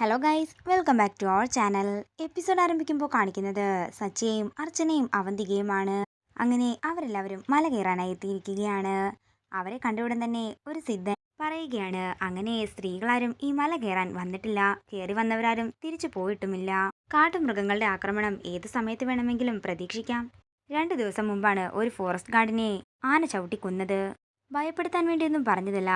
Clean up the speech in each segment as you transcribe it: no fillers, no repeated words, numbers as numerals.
Hello guys, welcome back to our channel. Episode ആരംഭിക്കുമ്പോൾ കാണിക്കുന്നത് സച്ചിയെയും അർച്ചനയും അവന്തികയുമാണ്. അങ്ങനെ അവരെല്ലാവരും മല കയറാനായി എത്തിയിരിക്കുകയാണ്. അവരെ കണ്ടയുടൻ തന്നെ ഒരു സിദ്ധൻ പറയുകയാണ്, അങ്ങനെ സ്ത്രീകളാരും ഈ മല കയറാൻ വന്നിട്ടില്ല, കയറി വന്നവരാരും തിരിച്ചു പോയിട്ടുമില്ല. കാട്ടുമൃഗങ്ങളുടെ ആക്രമണം ഏത് സമയത്ത് വേണമെങ്കിലും പ്രതീക്ഷിക്കാം. 2 ദിവസം മുമ്പാണ് ഒരു ഫോറസ്റ്റ് ഗാർഡിനെ ആന ചവിട്ടിക്കൊന്നത്. ഭയപ്പെടുത്താൻ വേണ്ടിയൊന്നും പറഞ്ഞതല്ല,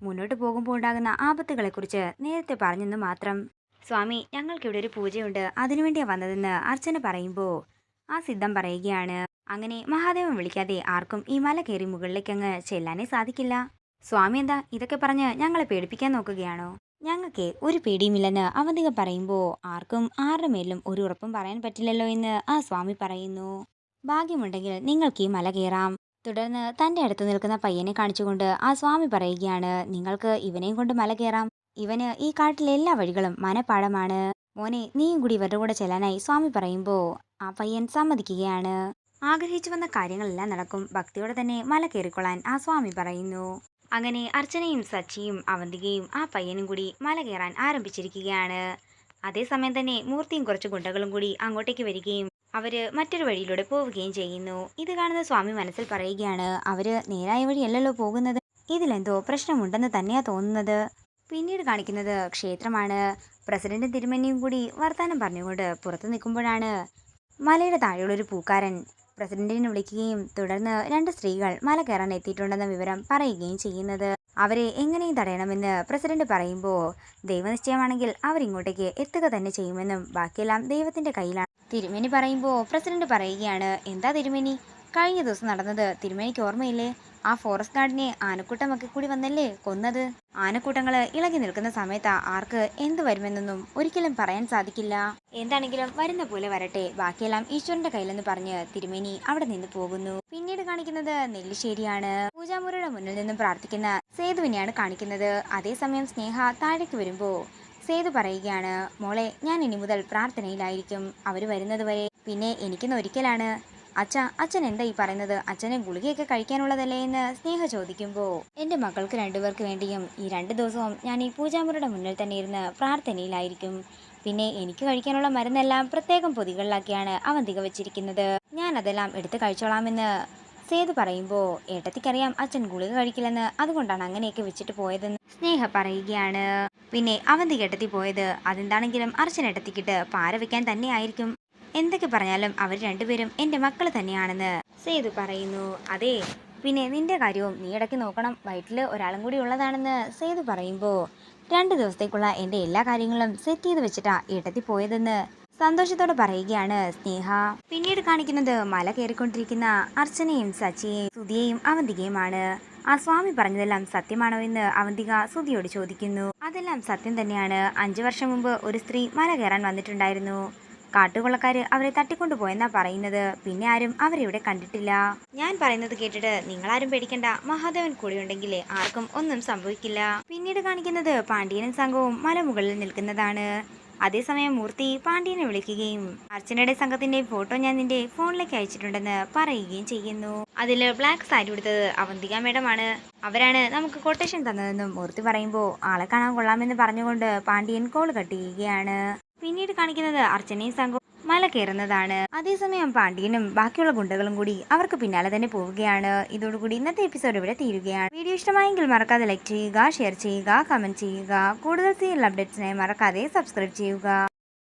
മുന്നോട്ട് പോകുമ്പോൾ ഉണ്ടാകുന്ന ആപത്തുകളെക്കുറിച്ച് നേരത്തെ പറഞ്ഞെന്ന് മാത്രം. സ്വാമി, ഞങ്ങൾക്കിവിടെ ഒരു പൂജയുണ്ട്, അതിനുവേണ്ടിയാണ് വന്നതെന്ന് അർച്ചന പറയുമ്പോൾ ആ സിദ്ധം പറയുകയാണ്, അങ്ങനെ മഹാദേവൻ വിളിക്കാതെ ആർക്കും ഈ മല കയറി മുകളിലേക്കങ്ങ് ചെല്ലാനേ സാധിക്കില്ല. സ്വാമി എന്താ ഇതൊക്കെ പറഞ്ഞ് ഞങ്ങളെ പേടിപ്പിക്കാൻ നോക്കുകയാണോ? ഞങ്ങൾക്ക് ഒരു പേടിയുമില്ലെന്ന് അവന്തിക പറയുമ്പോൾ ആർക്കും ആരുടെ മേലും ഒരു ഉറപ്പും പറയാൻ പറ്റില്ലല്ലോ എന്ന് ആ സ്വാമി പറയുന്നു. ഭാഗ്യമുണ്ടെങ്കിൽ നിങ്ങൾക്ക് ഈ മല കയറാം. തുടർന്ന് തൻ്റെ അടുത്ത് നിൽക്കുന്ന പയ്യനെ കാണിച്ചുകൊണ്ട് ആ സ്വാമി പറയുകയാണ്, നിങ്ങൾക്ക് ഇവനെയും കൊണ്ട് മല കയറാം. ഇവന് ഈ കാട്ടിലെ എല്ലാ വഴികളും മനപ്പാടമാണ്. മോനെ, നീയും കൂടി ഇവരുടെ കൂടെ ചെല്ലാനായി സ്വാമി പറയുമ്പോൾ ആ പയ്യൻ സമ്മതിക്കുകയാണ്. ആഗ്രഹിച്ചു വന്ന കാര്യങ്ങളെല്ലാം നടക്കും. ഭക്തിയോടെ തന്നെ മല കയറിക്കൊള്ളാൻ ആ സ്വാമി പറയുന്നു. അങ്ങനെ അർച്ചനയും സച്ചിയും അവന്തികയും ആ പയ്യനും കൂടി മല കയറാൻ ആരംഭിച്ചിരിക്കുകയാണ്. അതേസമയം തന്നെ മൂർത്തിയും കുറച്ച് ഗുണ്ടകളും കൂടി അങ്ങോട്ടേക്ക് വരികയും അവര് മറ്റൊരു വഴിയിലൂടെ പോവുകയും ചെയ്യുന്നു. ഇത് കാണുന്ന സ്വാമി മനസ്സിൽ പറയുകയാണ്, അവര് നേരായ വഴിയല്ലല്ലോ പോകുന്നത്, ഇതിലെന്തോ പ്രശ്നമുണ്ടെന്ന് തന്നെയാ തോന്നുന്നത്. പിന്നീട് കാണിക്കുന്നത് ക്ഷേത്രമാണ്. പ്രസിഡന്റും തിരുമേനിയും കൂടി വർത്താനം പറഞ്ഞുകൊണ്ട് പുറത്തു നിൽക്കുമ്പോഴാണ് മലയുടെ താഴെയുള്ളൊരു പൂക്കാരൻ പ്രസിഡന്റിനെ വിളിക്കുകയും തുടർന്ന് 2 സ്ത്രീകൾ മല കയറാൻ എത്തിയിട്ടുണ്ടെന്ന വിവരം പറയുകയും ചെയ്യുന്നത്. അവരെ എങ്ങനെയും തടയണമെന്ന് പ്രസിഡന്റ് പറയുമ്പോൾ ദൈവനിശ്ചയമാണെങ്കിൽ അവരിങ്ങോട്ടേക്ക് എത്തുക തന്നെ ചെയ്യുമെന്നും ബാക്കിയെല്ലാം ദൈവത്തിന്റെ കയ്യിലാണ്. തിരുമേനി പറയുമ്പോൾ പ്രസിഡന്റ് പറയുകയാണ്, എന്താ തിരുമേനി, കഴിഞ്ഞ ദിവസം നടന്നത് തിരുമേനിക്ക് ഓർമ്മയില്ലേ? ആ ഫോറസ്റ്റ് ഗാർഡിനെ ആനക്കൂട്ടമൊക്കെ കൂടി വന്നല്ലേ കൊന്നത്. ആനക്കൂട്ടങ്ങള് ഇളകി നിൽക്കുന്ന സമയത്ത് ആർക്ക് എന്ത് വരുമെന്നൊന്നും ഒരിക്കലും പറയാൻ സാധിക്കില്ല. എന്താണെങ്കിലും വരുന്ന പോലെ വരട്ടെ, ബാക്കിയെല്ലാം ഈശ്വരന്റെ കയ്യിലെന്ന് പറഞ്ഞ് തിരുമേനി അവിടെ നിന്ന് പോകുന്നു. പിന്നീട് കാണിക്കുന്നത് നെല്ലിശ്ശേരിയാണ്. പൂജാമുറിയുടെ മുന്നിൽ നിന്നും പ്രാർത്ഥിക്കുന്ന സേതുവിനെയാണ് കാണിക്കുന്നത്. അതേസമയം സ്നേഹ താഴേക്ക് വരുമ്പോൾ സേതു പറയുകയാണ്, മോളെ, ഞാൻ ഇനി മുതൽ പ്രാർത്ഥനയിലായിരിക്കും, അവര് വരുന്നത് വരെ. പിന്നെ എനിക്കിന്ന് ഒരിക്കലാണ്. അച്ഛൻ എന്താ ഈ പറയുന്നത്? അച്ഛന് ഗുളികയൊക്കെ കഴിക്കാനുള്ളതല്ലേ എന്ന് സ്നേഹ ചോദിക്കുമ്പോൾ എൻ്റെ മക്കൾക്ക് 2 പേർക്ക് വേണ്ടിയും ഈ 2 ദിവസവും ഞാൻ ഈ പൂജാമുറിയുടെ മുന്നിൽ തന്നെ ഇരുന്ന് പ്രാർത്ഥനയിലായിരിക്കും. പിന്നെ എനിക്ക് കഴിക്കാനുള്ള മരുന്നെല്ലാം പ്രത്യേകം പൊതികളിലാക്കിയാണ് അവന്തിക വെച്ചിരിക്കുന്നത്. ഞാൻ അതെല്ലാം എടുത്ത് കഴിച്ചോളാമെന്ന് സേതു പറയുമ്പോൾ ഏട്ടത്തിക്കറിയാം അച്ഛൻ ഗുളിക കഴിക്കില്ലെന്ന്, അതുകൊണ്ടാണ് അങ്ങനെയൊക്കെ വെച്ചിട്ട് പോയതെന്ന് സ്നേഹ പറയുകയാണ്. പിന്നെ അവന്തിക ഏട്ടത്തി പോയത് അതെന്താണെങ്കിലും അർച്ചനേട്ടത്തിക്കിട്ട് പാര വെക്കാൻ തന്നെ ആയിരിക്കും. എന്തൊക്കെ പറഞ്ഞാലും അവർ 2 പേരും എൻ്റെ മക്കൾ തന്നെയാണെന്ന് സേതു പറയുന്നു. അതെ, പിന്നെ നിന്റെ കാര്യവും നീ ഇടയ്ക്ക് നോക്കണം, വയറ്റിൽ ഒരാളും കൂടി ഉള്ളതാണെന്ന് സേതു പറയുമ്പോൾ 2 ദിവസത്തേക്കുള്ള എൻ്റെ എല്ലാ കാര്യങ്ങളും സെറ്റ് ചെയ്ത് വെച്ചിട്ടാ ഏട്ടത്തി പോയതെന്ന് സന്തോഷത്തോടെ പറയുകയാണ് സ്നേഹ. പിന്നീട് കാണിക്കുന്നത് മല കയറിക്കൊണ്ടിരിക്കുന്ന അർച്ചനയും സച്ചിയെയും സുധിയെയും അവന്തികയുമാണ്. ആ സ്വാമി പറഞ്ഞതെല്ലാം സത്യമാണോ എന്ന് അവന്തിക സുധിയോട് ചോദിക്കുന്നു. അതെല്ലാം സത്യം തന്നെയാണ്. 5 വർഷം മുമ്പ് ഒരു സ്ത്രീ മല കയറാൻ വന്നിട്ടുണ്ടായിരുന്നു. കാട്ടുകൊള്ളക്കാര് അവരെ തട്ടിക്കൊണ്ടുപോയെന്നാ പറയുന്നത്. പിന്നെ ആരും അവരിവിടെ കണ്ടിട്ടില്ല. ഞാൻ പറയുന്നത് കേട്ടിട്ട് നിങ്ങളാരും പേടിക്കണ്ട, മഹാദേവൻ കൂടെയുണ്ടെങ്കിൽ ആർക്കും ഒന്നും സംഭവിക്കില്ല. പിന്നീട് കാണിക്കുന്നത് പാണ്ഡ്യനും സംഘവും മലമുകളിൽ നിൽക്കുന്നതാണ്. അതേസമയം മൂർത്തി പാണ്ഡ്യനെ വിളിക്കുകയും അർച്ചനയുടെ സംഘത്തിന്റെ ഫോട്ടോ ഞാൻ നിന്റെ ഫോണിലേക്ക് അയച്ചിട്ടുണ്ടെന്ന് പറയുകയും ചെയ്യുന്നു. അതില് ബ്ലാക്ക് സാരി ഉടുത്തത് അവന്തിക മേഡമാണ്, അവരാണ് നമുക്ക് കൊട്ടേഷൻ തന്നതെന്നും മൂർത്തി പറയുമ്പോൾ ആളെ കാണാൻ കൊള്ളാമെന്ന് പറഞ്ഞുകൊണ്ട് പാണ്ഡ്യൻ കോൾ കട്ട് ചെയ്യുകയാണ്. പിന്നീട് കാണിക്കുന്നത് അർച്ചനയും സംഘവും മല കയറുന്നതാണ്. അതേസമയം പാണ്ഡ്യനും ബാക്കിയുള്ള ഗുണ്ടകളും കൂടി അവർക്ക് പിന്നാലെ തന്നെ പോവുകയാണ്. ഇതോടുകൂടി ഇന്നത്തെ എപ്പിസോഡ് ഇവിടെ തീരുകയാണ്. വീഡിയോ ഇഷ്ടമായെങ്കിൽ മറക്കാതെ ലൈക്ക് ചെയ്യുക, ഷെയർ ചെയ്യുക, കമന്റ് ചെയ്യുക. കൂടുതൽ സീരിയൽ അപ്ഡേറ്റ്സിനായി മറക്കാതെ സബ്സ്ക്രൈബ് ചെയ്യുക.